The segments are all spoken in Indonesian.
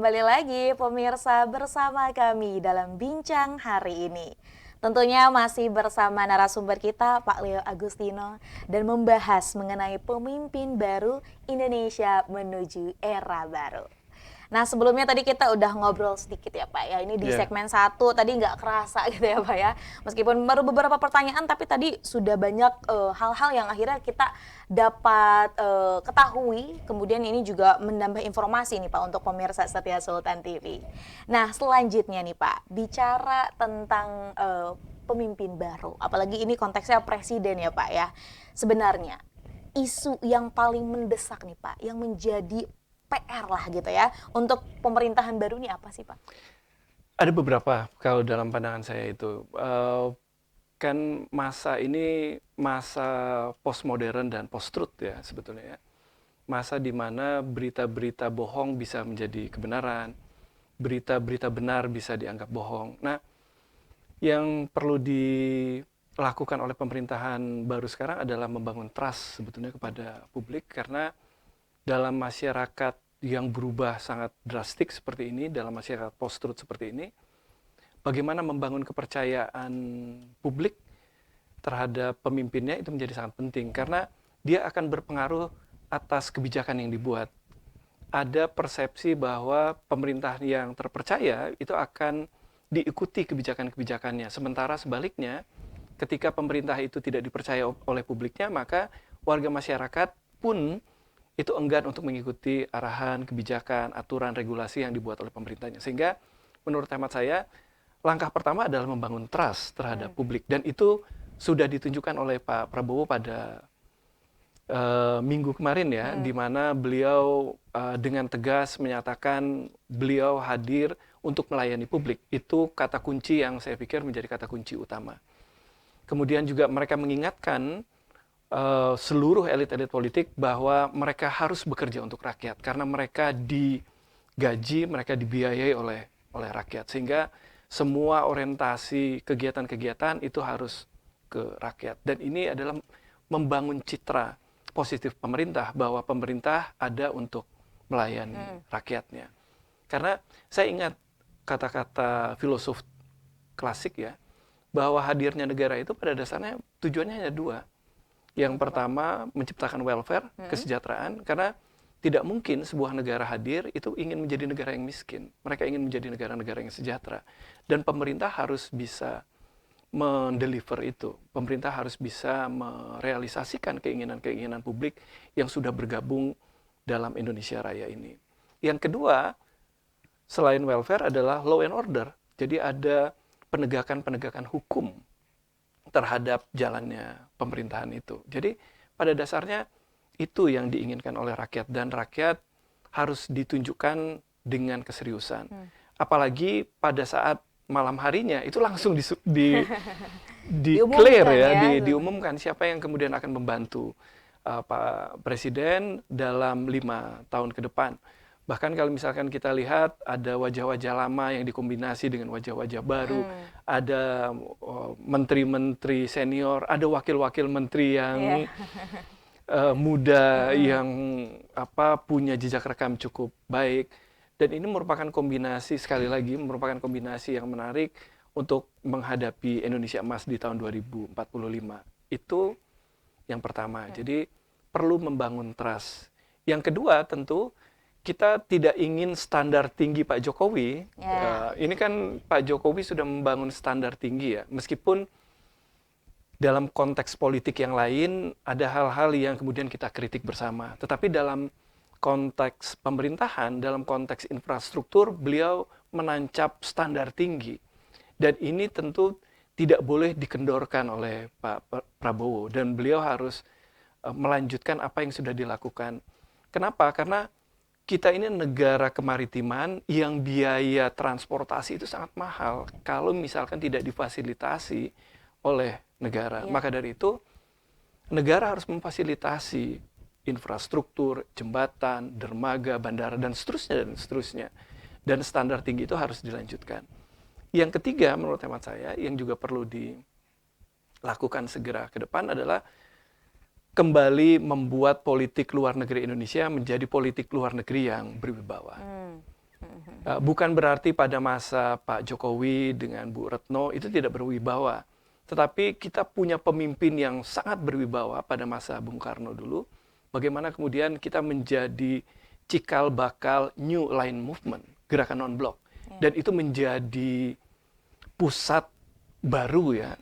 kembali lagi pemirsa bersama kami dalam Bincang hari ini. Tentunya masih bersama narasumber kita Pak Leo Agustino dan membahas mengenai pemimpin baru Indonesia menuju era baru. Nah sebelumnya tadi kita udah ngobrol sedikit ya Pak ya, ini di Iya, segmen 1 tadi nggak kerasa gitu ya Pak ya. Meskipun baru beberapa pertanyaan tapi tadi sudah banyak hal-hal yang akhirnya kita dapat ketahui. Kemudian ini juga menambah informasi nih Pak untuk pemirsa setia Sultan TV. Nah selanjutnya nih Pak, bicara tentang pemimpin baru, apalagi ini konteksnya presiden ya Pak ya. Sebenarnya isu yang paling mendesak nih Pak, yang menjadi PR lah gitu ya, untuk pemerintahan baru ini apa sih Pak? ada beberapa kalau dalam pandangan saya itu. Kan masa ini masa postmodern dan post-truth ya sebetulnya ya. Masa di mana berita-berita bohong bisa menjadi kebenaran, berita-berita benar bisa dianggap bohong. Nah, yang perlu dilakukan oleh pemerintahan baru sekarang adalah membangun trust sebetulnya kepada publik, karena dalam masyarakat yang berubah sangat drastik seperti ini, dalam masyarakat post-truth seperti ini, bagaimana membangun kepercayaan publik terhadap pemimpinnya itu menjadi sangat penting, karena dia akan berpengaruh atas kebijakan yang dibuat. Ada persepsi bahwa pemerintah yang terpercaya itu akan diikuti kebijakan-kebijakannya. Sementara sebaliknya, ketika pemerintah itu tidak dipercaya oleh publiknya, maka warga masyarakat pun itu enggan untuk mengikuti arahan, kebijakan, aturan, regulasi yang dibuat oleh pemerintahnya. Sehingga menurut hemat saya, langkah pertama adalah membangun trust terhadap publik. Dan itu sudah ditunjukkan oleh Pak Prabowo pada minggu kemarin ya, di mana beliau dengan tegas menyatakan beliau hadir untuk melayani publik. Itu kata kunci yang saya pikir menjadi kata kunci utama. Kemudian juga mereka mengingatkan seluruh elit-elit politik bahwa mereka harus bekerja untuk rakyat, karena mereka digaji, mereka dibiayai oleh rakyat, sehingga semua orientasi kegiatan-kegiatan itu harus ke rakyat. Dan ini adalah membangun citra positif pemerintah, bahwa pemerintah ada untuk melayani rakyatnya. Karena saya ingat kata-kata filosof klasik ya, bahwa hadirnya negara itu pada dasarnya tujuannya hanya dua. Yang pertama, menciptakan welfare, kesejahteraan, karena tidak mungkin sebuah negara hadir itu ingin menjadi negara yang miskin. Mereka ingin menjadi negara-negara yang sejahtera. Dan pemerintah harus bisa mendeliver itu. Pemerintah harus bisa merealisasikan keinginan-keinginan publik yang sudah bergabung dalam Indonesia Raya ini. Yang kedua, selain welfare adalah law and order. Jadi ada penegakan-penegakan hukum terhadap jalannya pemerintahan itu. Jadi pada dasarnya itu yang diinginkan oleh rakyat, dan rakyat harus ditunjukkan dengan keseriusan. Apalagi pada saat malam harinya itu langsung declare Diumumkan ya, ya. diumumkan siapa yang kemudian akan membantu Pak Presiden dalam 5 tahun ke depan. Bahkan kalau misalkan kita lihat ada wajah-wajah lama yang dikombinasi dengan wajah-wajah baru, ada menteri-menteri senior, ada wakil-wakil menteri yang muda, yang punya jejak rekam cukup baik. Dan ini merupakan kombinasi, sekali lagi merupakan kombinasi yang menarik untuk menghadapi Indonesia Emas di tahun 2045. Itu yang pertama. Jadi perlu membangun trust. Yang kedua tentu kita tidak ingin standar tinggi Pak Jokowi. Ini kan Pak Jokowi sudah membangun standar tinggi ya. Meskipun dalam konteks politik yang lain ada hal-hal yang kemudian kita kritik bersama. Tetapi dalam konteks pemerintahan, dalam konteks infrastruktur, beliau menancap standar tinggi. Dan ini tentu tidak boleh dikendorkan oleh Pak Prabowo. Dan beliau harus melanjutkan apa yang sudah dilakukan. Kenapa? Karena kita ini negara kemaritiman yang biaya transportasi itu sangat mahal kalau misalkan tidak difasilitasi oleh negara. Maka dari itu, negara harus memfasilitasi infrastruktur, jembatan, dermaga, bandara, dan seterusnya, dan seterusnya. Dan standar tinggi itu harus dilanjutkan. Yang ketiga, menurut hemat saya, yang juga perlu dilakukan segera ke depan adalah kembali membuat politik luar negeri Indonesia menjadi politik luar negeri yang berwibawa. Bukan berarti pada masa Pak Jokowi dengan Bu Retno itu tidak berwibawa. Tetapi kita punya pemimpin yang sangat berwibawa pada masa Bung Karno dulu. Bagaimana kemudian kita menjadi cikal bakal New Line Movement, gerakan non-blok. Dan itu menjadi pusat baru ya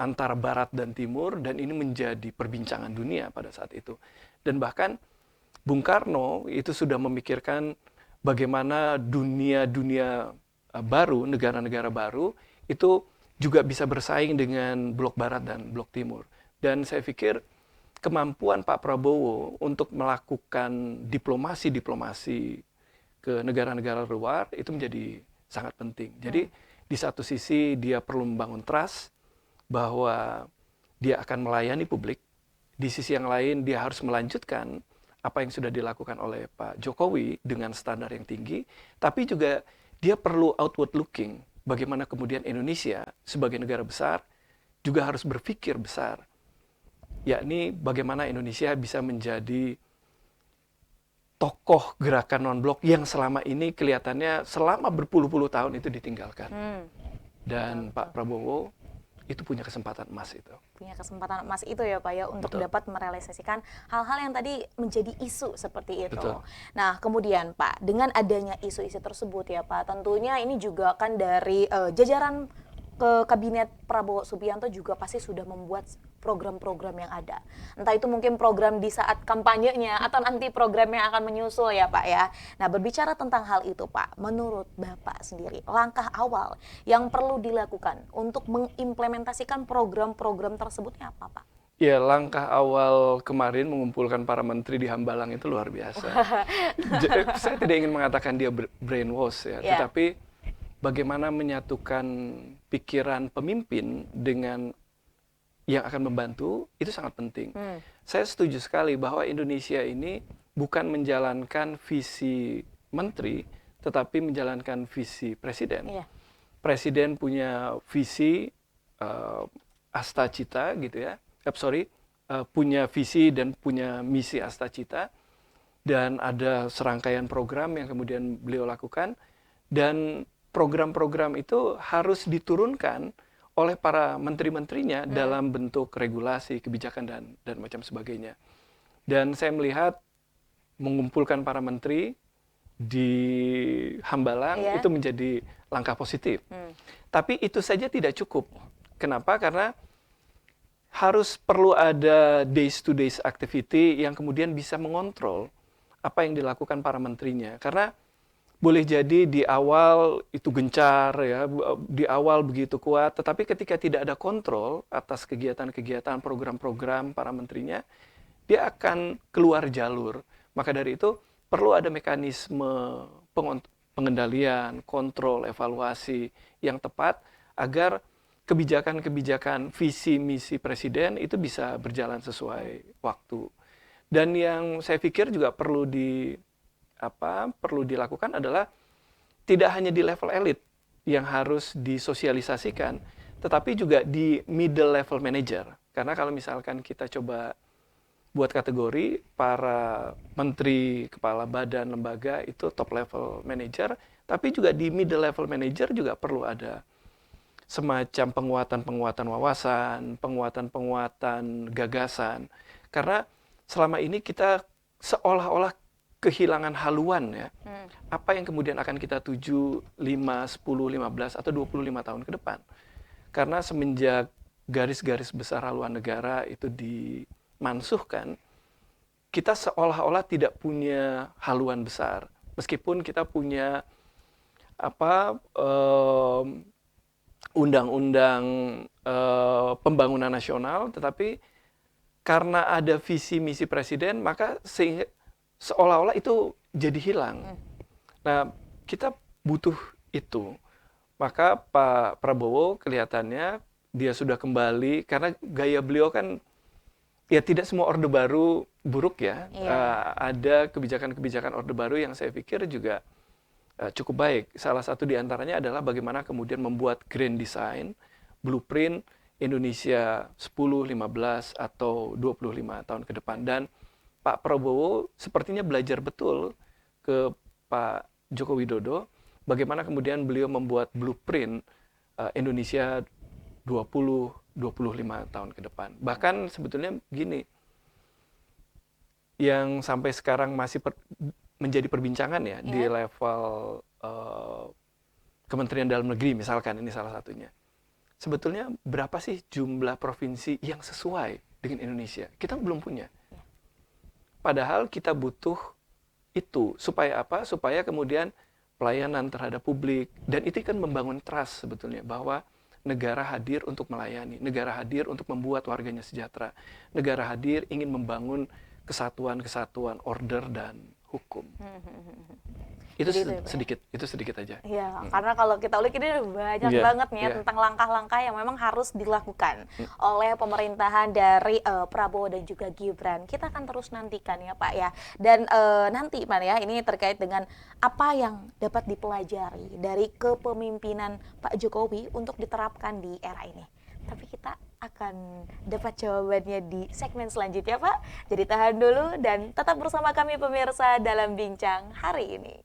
antara Barat dan Timur, dan ini menjadi perbincangan dunia pada saat itu. Dan bahkan Bung Karno itu sudah memikirkan bagaimana dunia-dunia baru, negara-negara baru itu juga bisa bersaing dengan blok Barat dan blok Timur. Dan saya pikir kemampuan Pak Prabowo untuk melakukan diplomasi ke negara-negara luar itu menjadi sangat penting. Jadi di satu sisi dia perlu membangun trust bahwa dia akan melayani publik. Di sisi yang lain dia harus melanjutkan apa yang sudah dilakukan oleh Pak Jokowi dengan standar yang tinggi, tapi juga dia perlu outward looking. Bagaimana kemudian Indonesia sebagai negara besar juga harus berpikir besar, yakni bagaimana Indonesia bisa menjadi tokoh gerakan non-blok yang selama ini kelihatannya selama berpuluh-puluh tahun itu ditinggalkan. Dan Pak Prabowo itu punya kesempatan emas itu. Punya kesempatan emas itu ya Pak ya, untuk dapat merealisasikan hal-hal yang tadi menjadi isu seperti itu. Betul. Nah kemudian Pak, dengan adanya isu-isu tersebut ya Pak, tentunya ini juga kan dari jajaran ke kabinet Prabowo Subianto juga pasti sudah membuat program-program yang ada. Entah itu mungkin program di saat kampanyenya atau nanti program yang akan menyusul ya Pak ya. Nah berbicara tentang hal itu Pak, menurut Bapak sendiri langkah awal yang perlu dilakukan untuk mengimplementasikan program-program tersebutnya apa Pak? Ya, langkah awal kemarin mengumpulkan para menteri di Hambalang itu luar biasa. Saya tidak ingin mengatakan dia brainwash ya, tetapi bagaimana menyatukan pikiran pemimpin dengan yang akan membantu itu sangat penting. Saya setuju sekali bahwa Indonesia ini bukan menjalankan visi menteri, tetapi menjalankan visi presiden. Presiden punya visi asta cita gitu ya. Punya visi dan punya misi asta cita, dan ada serangkaian program yang kemudian beliau lakukan, dan program-program itu harus diturunkan oleh para menteri-menterinya dalam bentuk regulasi, kebijakan, dan macam sebagainya. Dan saya melihat mengumpulkan para menteri di Hambalang itu menjadi langkah positif. Tapi itu saja tidak cukup. Kenapa? Karena harus perlu ada days to days activity yang kemudian bisa mengontrol apa yang dilakukan para menterinya. Karena boleh jadi di awal itu gencar ya, di awal begitu kuat, tetapi ketika tidak ada kontrol atas kegiatan-kegiatan, program-program para menterinya, dia akan keluar jalur. Maka dari itu perlu ada mekanisme pengendalian, kontrol, evaluasi yang tepat agar kebijakan-kebijakan visi misi presiden itu bisa berjalan sesuai waktu. Dan yang saya pikir juga perlu dilakukan adalah tidak hanya di level elit yang harus disosialisasikan, tetapi juga di middle level manager. Karena kalau misalkan kita coba buat kategori para menteri, kepala badan, lembaga itu top level manager, tapi juga di middle level manager juga perlu ada semacam penguatan-penguatan wawasan, penguatan-penguatan gagasan. Karena selama ini kita seolah-olah kehilangan haluan ya. Apa yang kemudian akan kita tuju 5, 10, 15 atau 25 tahun ke depan. Karena semenjak garis-garis besar haluan negara itu dimansuhkan, kita seolah-olah tidak punya haluan besar. Meskipun kita punya undang-undang pembangunan nasional, tetapi karena ada visi misi presiden, maka seolah-olah itu jadi hilang. Nah, kita butuh itu. Maka Pak Prabowo kelihatannya dia sudah kembali, karena gaya beliau kan, ya tidak semua Orde Baru buruk ya. Ada kebijakan-kebijakan Orde Baru yang saya pikir juga cukup baik. Salah satu di antaranya adalah bagaimana kemudian membuat grand design, blueprint Indonesia 10, 15, atau 25 tahun ke depan. Dan Pak Prabowo sepertinya belajar betul ke Pak Joko Widodo, bagaimana kemudian beliau membuat blueprint Indonesia 20-25 tahun ke depan. Bahkan sebetulnya gini, yang sampai sekarang masih menjadi perbincangan ya di level Kementerian Dalam Negeri misalkan, ini salah satunya. Sebetulnya berapa sih jumlah provinsi yang sesuai dengan Indonesia? Kita belum punya. Padahal kita butuh itu. Supaya apa? Supaya kemudian pelayanan terhadap publik. Dan itu kan membangun trust sebetulnya. Bahwa negara hadir untuk melayani. Negara hadir untuk membuat warganya sejahtera. Negara hadir ingin membangun kesatuan-kesatuan, order dan hukum. Itu sedikit aja. Iya, karena kalau kita ulik ini banyak banget nih ya tentang langkah-langkah yang memang harus dilakukan oleh pemerintahan dari Prabowo dan juga Gibran. Kita akan terus nantikan ya Pak ya. Dan nanti Pak ya, ini terkait dengan apa yang dapat dipelajari dari kepemimpinan Pak Jokowi untuk diterapkan di era ini. Tapi kita akan dapat jawabannya di segmen selanjutnya Pak. Jadi tahan dulu dan tetap bersama kami pemirsa dalam Bincang hari ini.